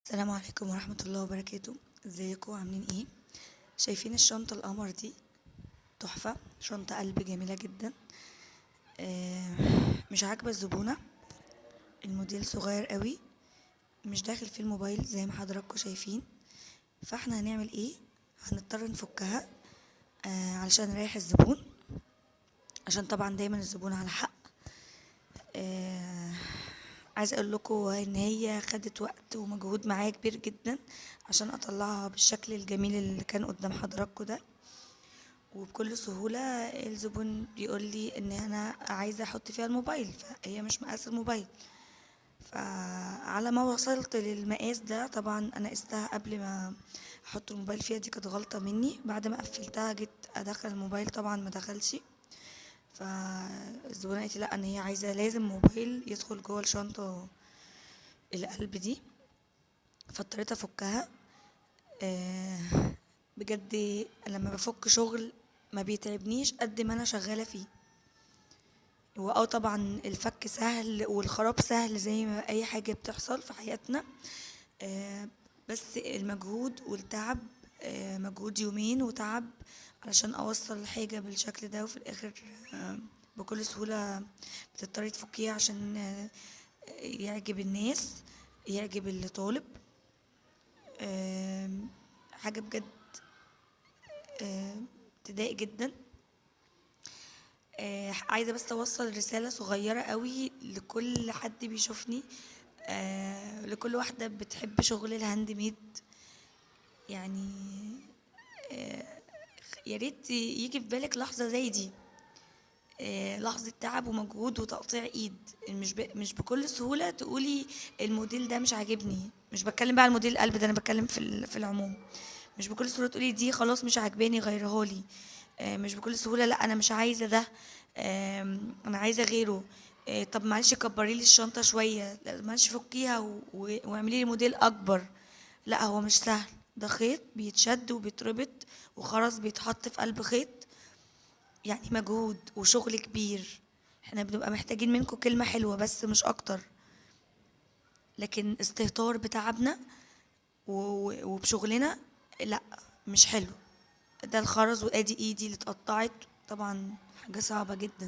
السلام عليكم ورحمة الله وبركاته. ازيكم عاملين ايه؟ شايفين الشنطة القمر دي؟ تحفة، شنطة قلب جميلة جدا. مش عاجبة الزبونة، الموديل صغير قوي، مش داخل فيه الموبايل زي ما حضراتكم شايفين. فاحنا هنعمل ايه؟ هنضطر نفكها علشان نريح الزبون، عشان طبعا دايما الزبون على حق. عايزه اقول لكم ان هي خدت وقت ومجهود معايا كبير جدا عشان اطلعها بالشكل الجميل اللي كان قدام حضراتكم ده. وبكل سهوله الزبون بيقول لي ان انا عايزه احط فيها الموبايل، فهي مش مقاس الموبايل. فعلى ما وصلت للمقاس ده، طبعا انا قستها قبل ما احط الموبايل فيها، دي كانت غلطه مني. بعد ما قفلتها جيت ادخل الموبايل، طبعا ما دخلش. فالزبونة قالت لي لا، ان هي عايزه لازم موبايل يدخل جوه الشنطه القلب دي. فاضطريت افكها. آه بجد لما بفك شغل ما بيتعبنيش قد ما انا شغاله فيه. طبعا الفك سهل والخراب سهل زي ما اي حاجه بتحصل في حياتنا. بس المجهود والتعب، مجهود يومين وتعب علشان اوصل الحاجه بالشكل ده، وفي الاخر بكل سهوله بتضطري تفكيها عشان يعجب الناس، يعجب اللي طالب. حاجه بجد تضايق جدا. عايزه بس اوصل رساله صغيره قوي لكل حد بيشوفني، لكل واحده بتحب شغل الهاند ميد. يعني يا ريت يجي في بالك لحظه زي دي، لحظه تعب ومجهود وتقطيع ايد. مش بكل سهوله تقولي الموديل ده مش عاجبني. مش بتكلم بقى على الموديل القلب ده، انا بتكلم في العموم. مش بكل سهوله تقولي دي خلاص مش عاجباني غيرهولي. مش بكل سهوله لا انا مش عايزه ده، انا عايزه غيره. طب معلش كبري لي الشنطه شويه، معلش فكيها واعملي لي موديل اكبر. لا، هو مش سهل. ده خيط بيتشد وبيتربط، وخرز بيتحط في قلب خيط. يعني مجهود وشغل كبير. احنا بنبقى محتاجين منكم كلمه حلوه بس مش اكتر، لكن استهتار بتعبنا وبشغلنا لا، مش حلو. ده الخرز وادي ايدي اللي اتقطعت، طبعا حاجه صعبه جدا.